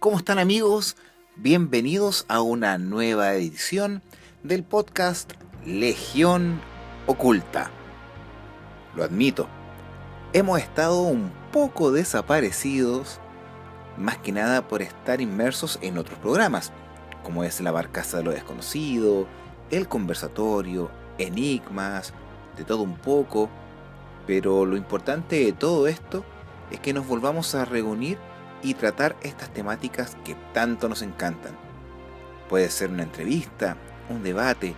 ¿Cómo están, amigos? Bienvenidos a una nueva edición del podcast Legión Oculta. Lo admito, hemos estado un poco desaparecidos, más que nada por estar inmersos en otros programas, como es La Barcaza de lo Desconocido, El Conversatorio, Enigmas, de todo un poco. Pero lo importante de todo esto es que nos volvamos a reunir y tratar estas temáticas que tanto nos encantan. Puede ser una entrevista, un debate,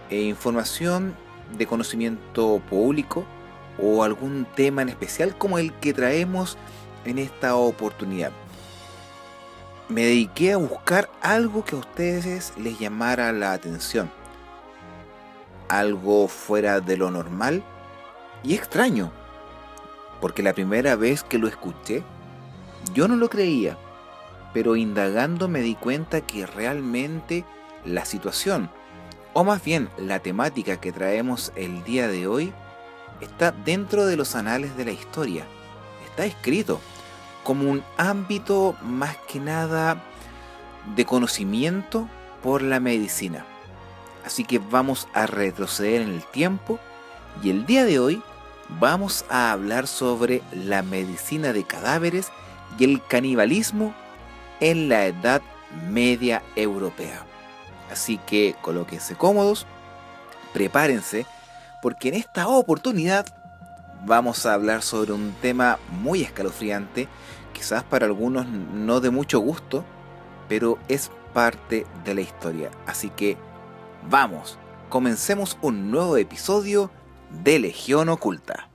información de conocimiento público o algún tema en especial como el que traemos en esta oportunidad. Me dediqué a buscar algo que a ustedes les llamara la atención, algo fuera de lo normal y extraño, porque la primera vez que lo escuché yo no lo creía, pero indagando me di cuenta que realmente la situación, o más bien la temática que traemos el día de hoy, está dentro de los anales de la historia. Está escrito como un ámbito más que nada de conocimiento por la medicina. Así que vamos a retroceder en el tiempo y el día de hoy vamos a hablar sobre la medicina de cadáveres y el canibalismo en la Edad Media Europea. Así que colóquense cómodos, prepárense, porque en esta oportunidad vamos a hablar sobre un tema muy escalofriante, quizás para algunos no de mucho gusto, pero es parte de la historia. Así que vamos, comencemos un nuevo episodio de Legión Oculta.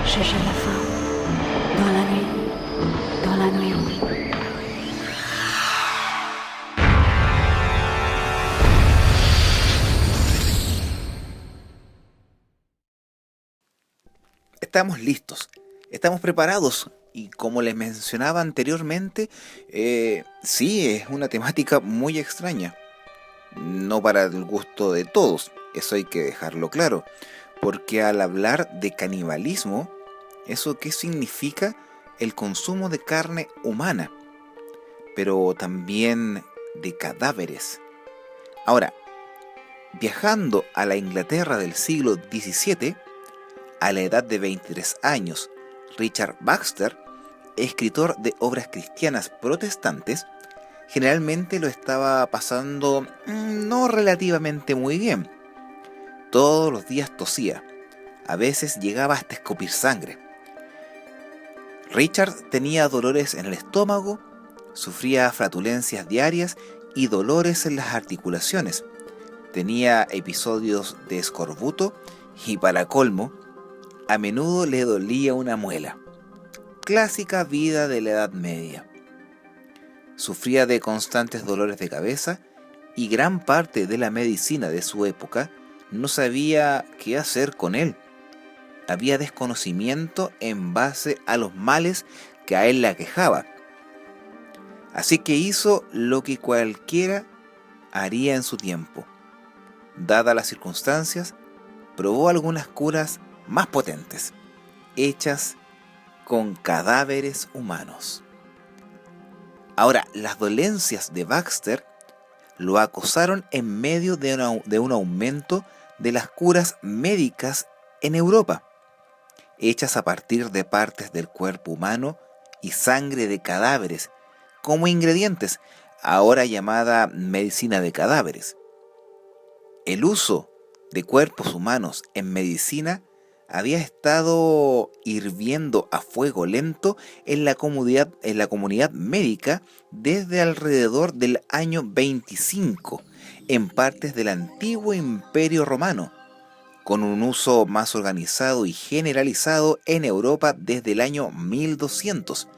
Cherchez la fin, dans la nuit, oui. Estamos listos, estamos preparados y como les mencionaba anteriormente, sí, es una temática muy extraña. No para el gusto de todos, eso hay que dejarlo claro, porque al hablar de canibalismo, ¿eso qué significa? El consumo de carne humana, pero también de cadáveres. Ahora, viajando a la Inglaterra del siglo XVII, a la edad de 23 años, Richard Baxter, escritor de obras cristianas protestantes, generalmente lo estaba pasando no relativamente muy bien. Todos los días tosía, a veces llegaba hasta escupir sangre. Richard tenía dolores en el estómago, sufría flatulencias diarias y dolores en las articulaciones. Tenía episodios de escorbuto y, para colmo, a menudo le dolía una muela. Clásica vida de la Edad Media. Sufría de constantes dolores de cabeza y gran parte de la medicina de su época no sabía qué hacer con él. Había desconocimiento en base a los males que a él le aquejaba. Así que hizo lo que cualquiera haría en su tiempo. Dadas las circunstancias, probó algunas curas más potentes, hechas con cadáveres humanos. Ahora, las dolencias de Baxter lo acosaron en medio de un aumento de las curas médicas en Europa, hechas a partir de partes del cuerpo humano y sangre de cadáveres, como ingredientes, ahora llamada medicina de cadáveres. El uso de cuerpos humanos en medicina había estado hirviendo a fuego lento en la comunidad médica desde alrededor del año 25, en partes del antiguo Imperio Romano, con un uso más organizado y generalizado en Europa desde el año 1200,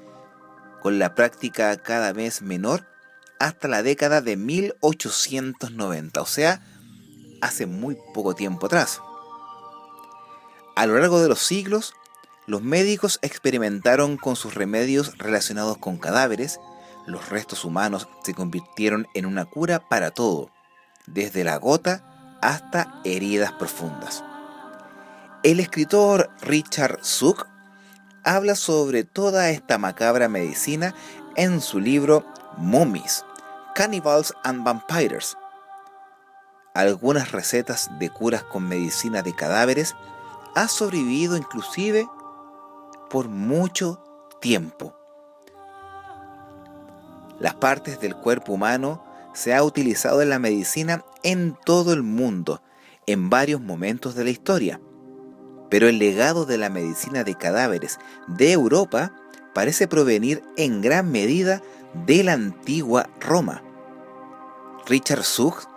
con la práctica cada vez menor hasta la década de 1890, o sea, hace muy poco tiempo atrás. A lo largo de los siglos, los médicos experimentaron con sus remedios relacionados con cadáveres. Los restos humanos se convirtieron en una cura para todo, desde la gota hasta heridas profundas. El escritor Richard Zuck habla sobre toda esta macabra medicina en su libro Mummies, Cannibals and Vampires. Algunas recetas de curas con medicina de cadáveres ha sobrevivido inclusive por mucho tiempo. Las partes del cuerpo humano se ha utilizado en la medicina en todo el mundo, en varios momentos de la historia. Pero el legado de la medicina de cadáveres de Europa parece provenir en gran medida de la antigua Roma. Richard Zuck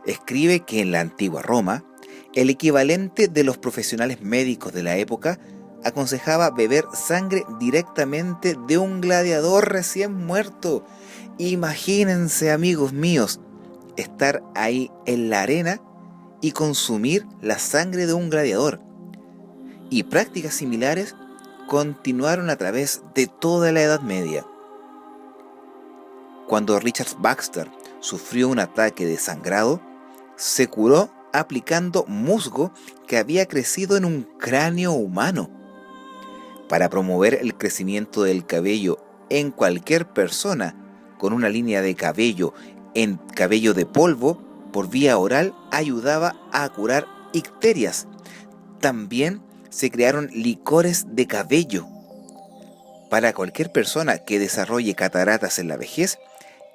escribe que en la antigua Roma, el equivalente de los profesionales médicos de la época aconsejaba beber sangre directamente de un gladiador recién muerto. Imagínense, amigos míos, estar ahí en la arena y consumir la sangre de un gladiador. Y prácticas similares continuaron a través de toda la Edad Media. Cuando Richard Baxter sufrió un ataque de sangrado, se curó aplicando musgo que había crecido en un cráneo humano. Para promover el crecimiento del cabello en cualquier persona con una línea de cabello en cabello de polvo por vía oral, ayudaba a curar icterias. También se crearon licores de cabello. Para cualquier persona que desarrolle cataratas en la vejez,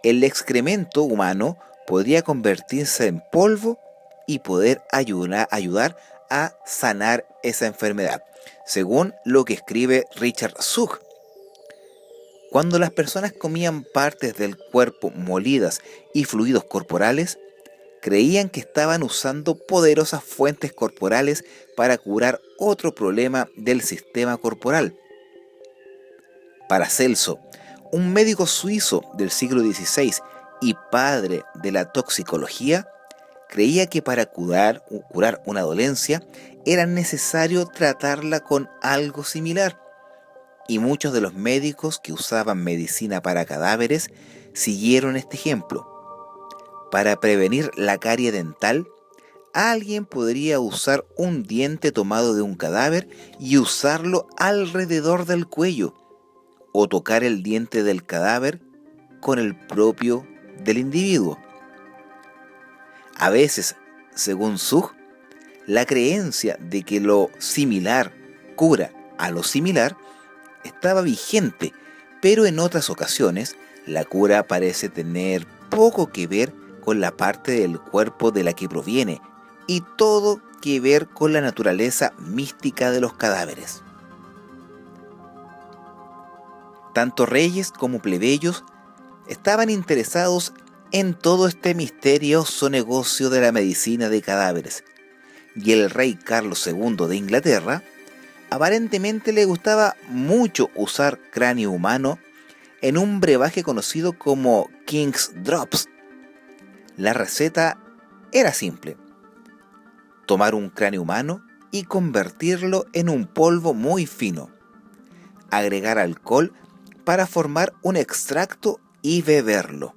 el excremento humano podría convertirse en polvo y poder ayudar a sanar esa enfermedad, según lo que escribe Richard Zuck. Cuando las personas comían partes del cuerpo molidas y fluidos corporales, creían que estaban usando poderosas fuentes corporales para curar otro problema del sistema corporal. Paracelso, un médico suizo del siglo XVI y padre de la toxicología, creía que para curar una dolencia era necesario tratarla con algo similar. Y muchos de los médicos que usaban medicina para cadáveres siguieron este ejemplo. Para prevenir la carie dental, alguien podría usar un diente tomado de un cadáver y usarlo alrededor del cuello, o tocar el diente del cadáver con el propio del individuo. A veces, según Zuck, la creencia de que lo similar cura a lo similar estaba vigente, pero en otras ocasiones la cura parece tener poco que ver con la parte del cuerpo de la que proviene y todo que ver con la naturaleza mística de los cadáveres. Tanto reyes como plebeyos estaban interesados en todo este misterioso negocio de la medicina de cadáveres, y el rey Carlos II de Inglaterra aparentemente le gustaba mucho usar cráneo humano en un brebaje conocido como King's Drops. La receta era simple: tomar un cráneo humano y convertirlo en un polvo muy fino, agregar alcohol para formar un extracto y beberlo.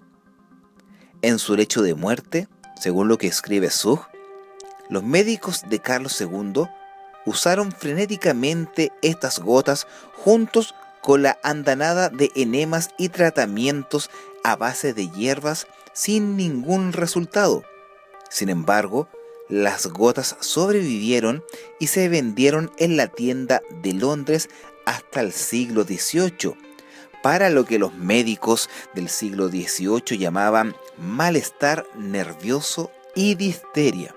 En su lecho de muerte, según lo que escribe Zuck, los médicos de Carlos II usaron frenéticamente estas gotas juntos con la andanada de enemas y tratamientos a base de hierbas sin ningún resultado. Sin embargo, las gotas sobrevivieron y se vendieron en la tienda de Londres hasta el siglo XVIII, para lo que los médicos del siglo XVIII llamaban malestar nervioso y difteria.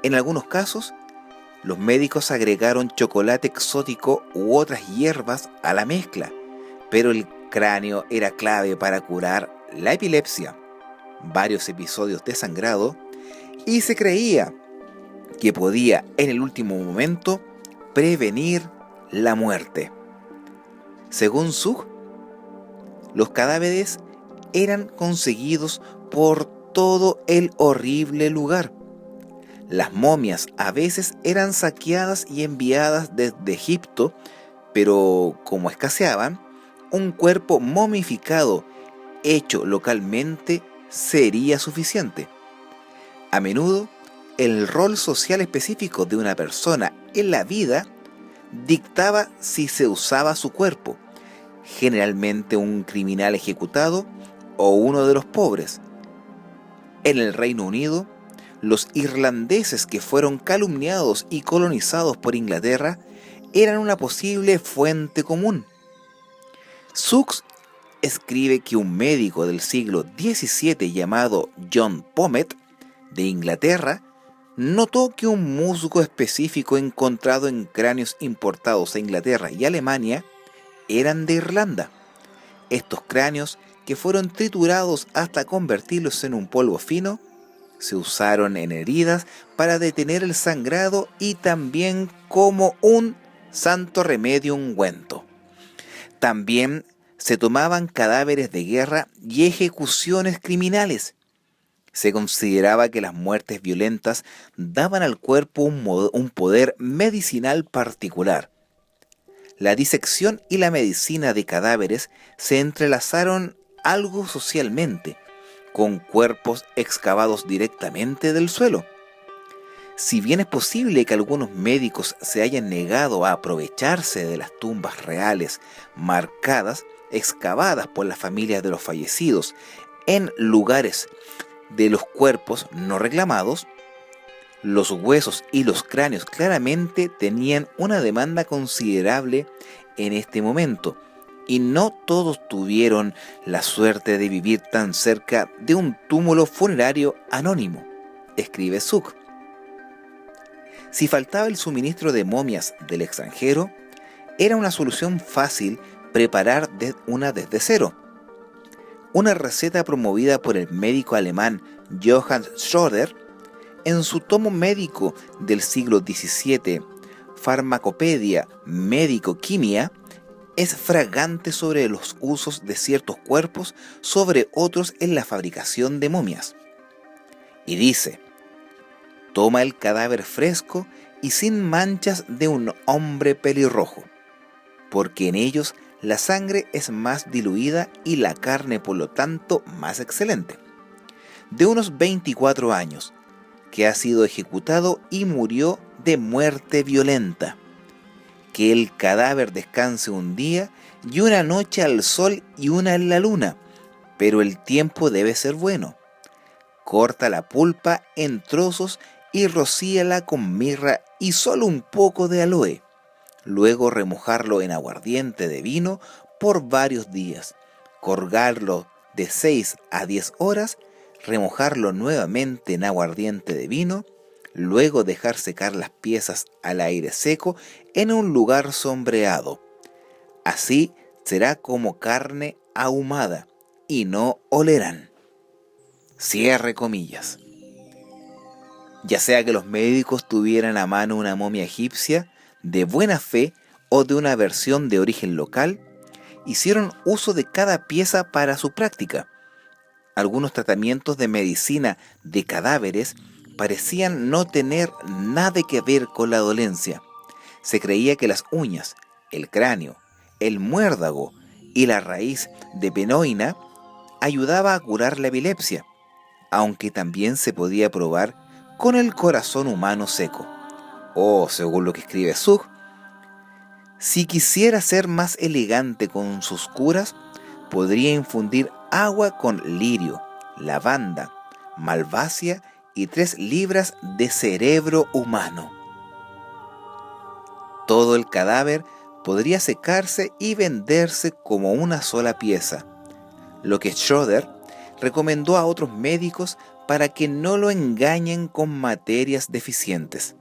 En algunos casos, Los médicos agregaron chocolate exótico u otras hierbas a la mezcla, pero el cráneo era clave para curar la epilepsia, varios episodios de sangrado, y se creía que podía en el último momento prevenir la muerte. Según Zug, los cadáveres eran conseguidos por todo el horrible lugar. Las momias a veces eran saqueadas y enviadas desde Egipto, pero como escaseaban, un cuerpo momificado hecho localmente sería suficiente. A menudo, el rol social específico de una persona en la vida dictaba si se usaba su cuerpo, generalmente un criminal ejecutado o uno de los pobres. En el Reino Unido, los irlandeses que fueron calumniados y colonizados por Inglaterra eran una posible fuente común. Zug escribe que un médico del siglo XVII llamado John Pommet, de Inglaterra, notó que un musgo específico encontrado en cráneos importados a Inglaterra y Alemania eran de Irlanda. Estos cráneos, que fueron triturados hasta convertirlos en un polvo fino, se usaron en heridas para detener el sangrado y también como un santo remedio ungüento. También se tomaban cadáveres de guerra y ejecuciones criminales. Se consideraba que las muertes violentas daban al cuerpo un poder medicinal particular. La disección y la medicina de cadáveres se entrelazaron algo socialmente, con cuerpos excavados directamente del suelo. Si bien es posible que algunos médicos se hayan negado a aprovecharse de las tumbas reales marcadas, excavadas por las familias de los fallecidos en lugares de los cuerpos no reclamados, los huesos y los cráneos claramente tenían una demanda considerable en este momento, y no todos tuvieron la suerte de vivir tan cerca de un túmulo funerario anónimo, escribe Zug. Si faltaba el suministro de momias del extranjero, era una solución fácil preparar una desde cero. Una receta promovida por el médico alemán Johann Schröder en su tomo médico del siglo XVII, Pharmacopedia Medico-Quimia, es fragante sobre los usos de ciertos cuerpos sobre otros en la fabricación de momias. Y dice: toma el cadáver fresco y sin manchas de un hombre pelirrojo, porque en ellos la sangre es más diluida y la carne por lo tanto más excelente. De unos 24 años, que ha sido ejecutado y murió de muerte violenta. Que el cadáver descanse un día y una noche al sol y una en la luna, pero el tiempo debe ser bueno. Corta la pulpa en trozos y rocíala con mirra y solo un poco de aloe. Luego remojarlo en aguardiente de vino por varios días, colgarlo de 6 a 10 horas, remojarlo nuevamente en aguardiente de vino, luego dejar secar las piezas al aire seco en un lugar sombreado. Así será como carne ahumada y no olerán. Cierre comillas. Ya sea que los médicos tuvieran a mano una momia egipcia de buena fe o de una versión de origen local, hicieron uso de cada pieza para su práctica. Algunos tratamientos de medicina de cadáveres parecían no tener nada que ver con la dolencia. Se creía que las uñas, el cráneo, el muérdago y la raíz de penoina ayudaba a curar la epilepsia, aunque también se podía probar con el corazón humano seco. O, según lo que escribe Zug, si quisiera ser más elegante con sus curas, podría infundir agua con lirio, lavanda, malvasia y 3 libras de cerebro humano. Todo el cadáver podría secarse y venderse como una sola pieza, lo que Schröder recomendó a otros médicos para que no lo engañen con materias deficientes.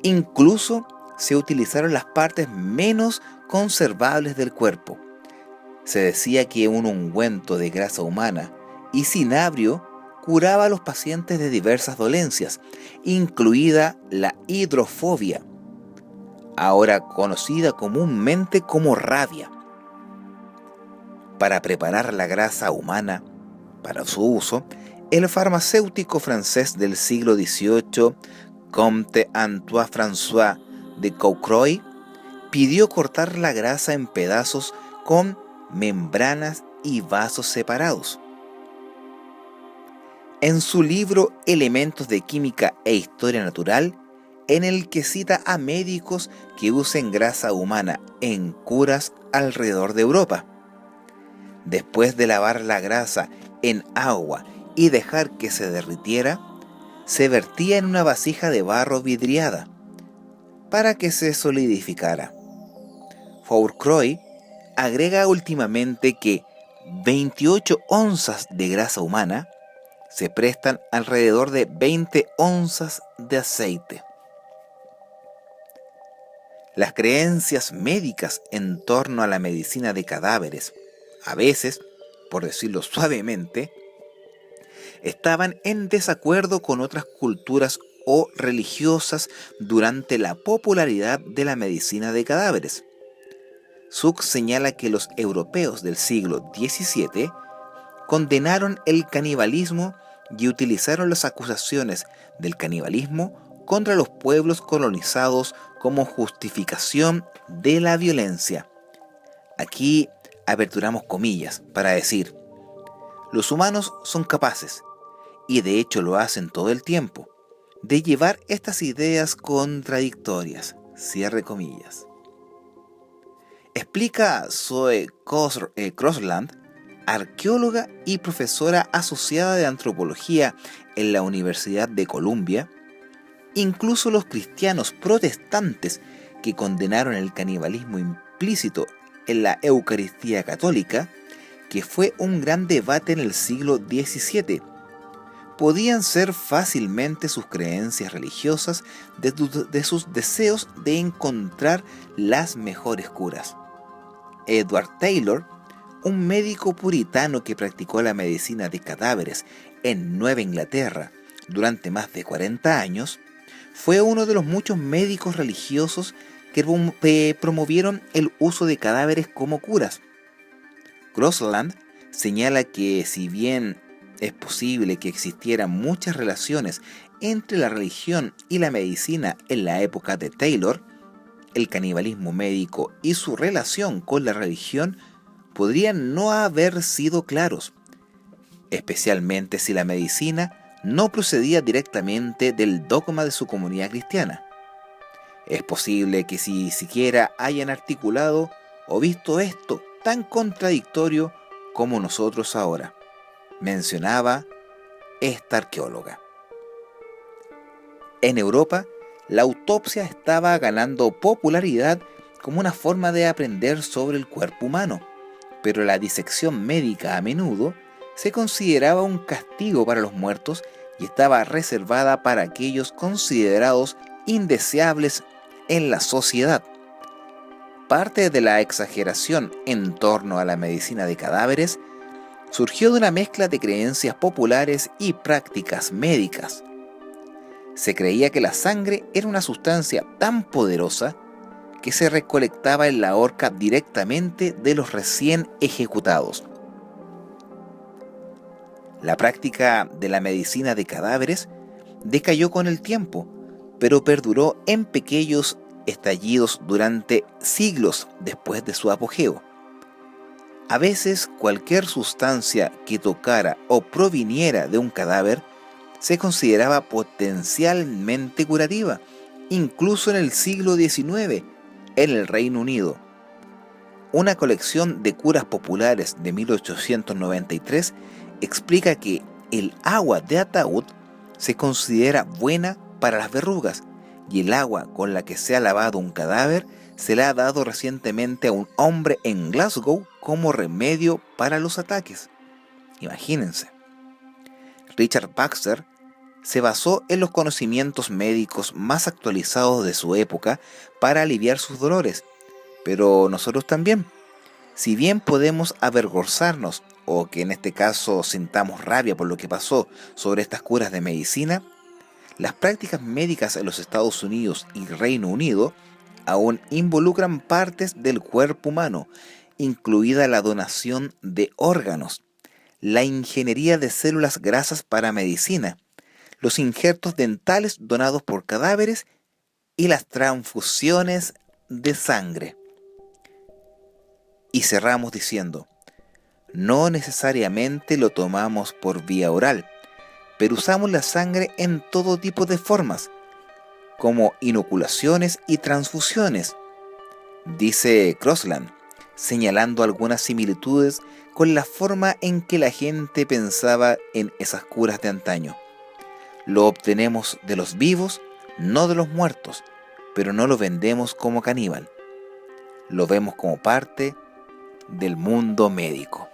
Incluso se utilizaron las partes menos conservables del cuerpo. Se decía que un ungüento de grasa humana y cinabrio curaba a los pacientes de diversas dolencias, incluida la hidrofobia, ahora conocida comúnmente como rabia. Para preparar la grasa humana para su uso, el farmacéutico francés del siglo XVIII, Comte Antoine François de Courcroy, pidió cortar la grasa en pedazos con membranas y vasos separados. En su libro Elementos de Química e Historia Natural, en el que cita a médicos que usen grasa humana en curas alrededor de Europa. Después de lavar la grasa en agua y dejar que se derritiera, se vertía en una vasija de barro vidriada para que se solidificara. Fourcroy agrega últimamente que 28 onzas de grasa humana se prestan alrededor de 20 onzas de aceite. Las creencias médicas en torno a la medicina de cadáveres, a veces, por decirlo suavemente, estaban en desacuerdo con otras culturas o religiosas durante la popularidad de la medicina de cadáveres. Such señala que los europeos del siglo XVII condenaron el canibalismo y utilizaron las acusaciones del canibalismo contra los pueblos colonizados como justificación de la violencia. Aquí aperturamos comillas para decir: los humanos son capaces, y de hecho lo hacen todo el tiempo, de llevar estas ideas contradictorias, cierre comillas. Explica Zoe Crosland, arqueóloga y profesora asociada de antropología en la Universidad de Columbia, incluso los cristianos protestantes que condenaron el canibalismo implícito en la Eucaristía católica, que fue un gran debate en el siglo XVII, podían ser fácilmente sus creencias religiosas de sus deseos de encontrar las mejores curas. Edward Taylor, un médico puritano que practicó la medicina de cadáveres en Nueva Inglaterra durante más de 40 años, fue uno de los muchos médicos religiosos que promovieron el uso de cadáveres como curas. Crosland señala que si bien es posible que existieran muchas relaciones entre la religión y la medicina en la época de Taylor, el canibalismo médico y su relación con la religión podrían no haber sido claros, especialmente si la medicina no procedía directamente del dogma de su comunidad cristiana. Es posible que si siquiera hayan articulado o visto esto tan contradictorio como nosotros ahora, mencionaba esta arqueóloga. En Europa, la autopsia estaba ganando popularidad como una forma de aprender sobre el cuerpo humano, pero la disección médica a menudo se consideraba un castigo para los muertos y estaba reservada para aquellos considerados indeseables en la sociedad. Parte de la exageración en torno a la medicina de cadáveres surgió de una mezcla de creencias populares y prácticas médicas. Se creía que la sangre era una sustancia tan poderosa que se recolectaba en la horca directamente de los recién ejecutados. La práctica de la medicina de cadáveres decayó con el tiempo, pero perduró en pequeños estallidos durante siglos después de su apogeo. A veces cualquier sustancia que tocara o proviniera de un cadáver se consideraba potencialmente curativa, incluso en el siglo XIX, en el Reino Unido. Una colección de curas populares de 1893 explica que el agua de ataúd se considera buena para las verrugas y el agua con la que se ha lavado un cadáver se le ha dado recientemente a un hombre en Glasgow como remedio para los ataques. Imagínense. Richard Baxter, se basó en los conocimientos médicos más actualizados de su época para aliviar sus dolores. Pero nosotros también, si bien podemos avergonzarnos o que en este caso sintamos rabia por lo que pasó sobre estas curas de medicina, las prácticas médicas en los Estados Unidos y Reino Unido aún involucran partes del cuerpo humano, incluida la donación de órganos, la ingeniería de células grasas para medicina, los injertos dentales donados por cadáveres y las transfusiones de sangre. Y cerramos diciendo, no necesariamente lo tomamos por vía oral, pero usamos la sangre en todo tipo de formas, como inoculaciones y transfusiones, dice Crosland, señalando algunas similitudes con la forma en que la gente pensaba en esas curas de antaño. Lo obtenemos de los vivos, no de los muertos, pero no lo vendemos como caníbal. Lo vemos como parte del mundo médico.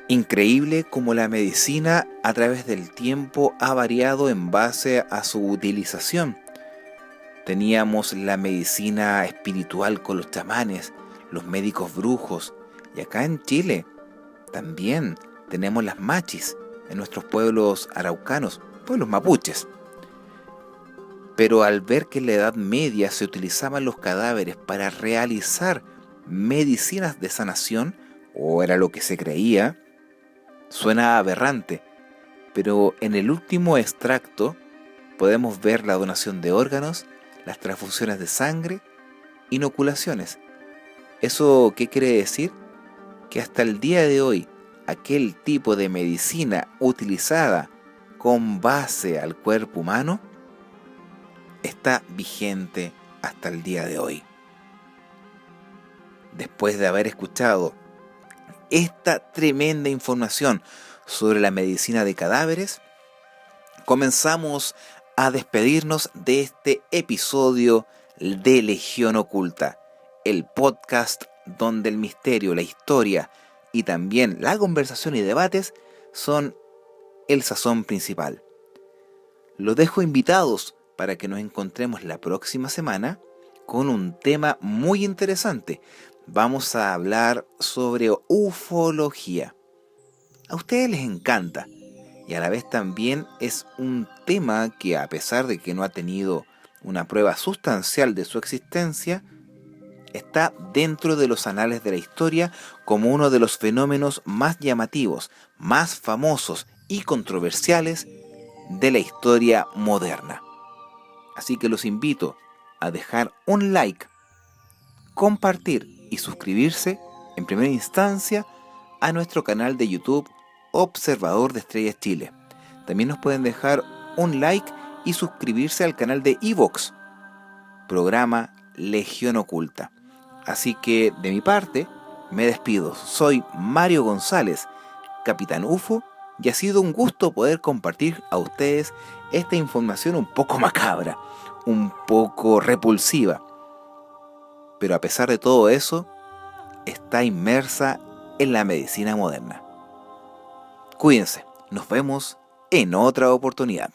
Increíble cómo la medicina a través del tiempo ha variado en base a su utilización. Teníamos la medicina espiritual con los chamanes, los médicos brujos, y acá en Chile también tenemos las machis en nuestros pueblos araucanos, pueblos mapuches. Pero al ver que en la Edad Media se utilizaban los cadáveres para realizar medicinas de sanación, o era lo que se creía, suena aberrante, pero en el último extracto podemos ver la donación de órganos, las transfusiones de sangre, inoculaciones. ¿Eso qué quiere decir? Que hasta el día de hoy, aquel tipo de medicina utilizada con base al cuerpo humano está vigente hasta el día de hoy. Después de haber escuchado esta tremenda información sobre la medicina de cadáveres, comenzamos a despedirnos de este episodio de Legión Oculta, el podcast donde el misterio, la historia y también la conversación y debates son el sazón principal. Los dejo invitados para que nos encontremos la próxima semana con un tema muy interesante. Vamos a hablar sobre ufología. A ustedes les encanta y a la vez también es un tema que, a pesar de que no ha tenido una prueba sustancial de su existencia, está dentro de los anales de la historia como uno de los fenómenos más llamativos, más famosos y controversiales de la historia moderna. Así que los invito a dejar un like, compartir y suscribirse en primera instancia a nuestro canal de YouTube Observador de Estrellas Chile. También nos pueden dejar un like y suscribirse al canal de iVoox, programa Legión Oculta. Así que de mi parte me despido. Soy Mario González, Capitán UFO, y ha sido un gusto poder compartir a ustedes esta información un poco macabra, un poco repulsiva. Pero a pesar de todo eso, está inmersa en la medicina moderna. Cuídense, nos vemos en otra oportunidad.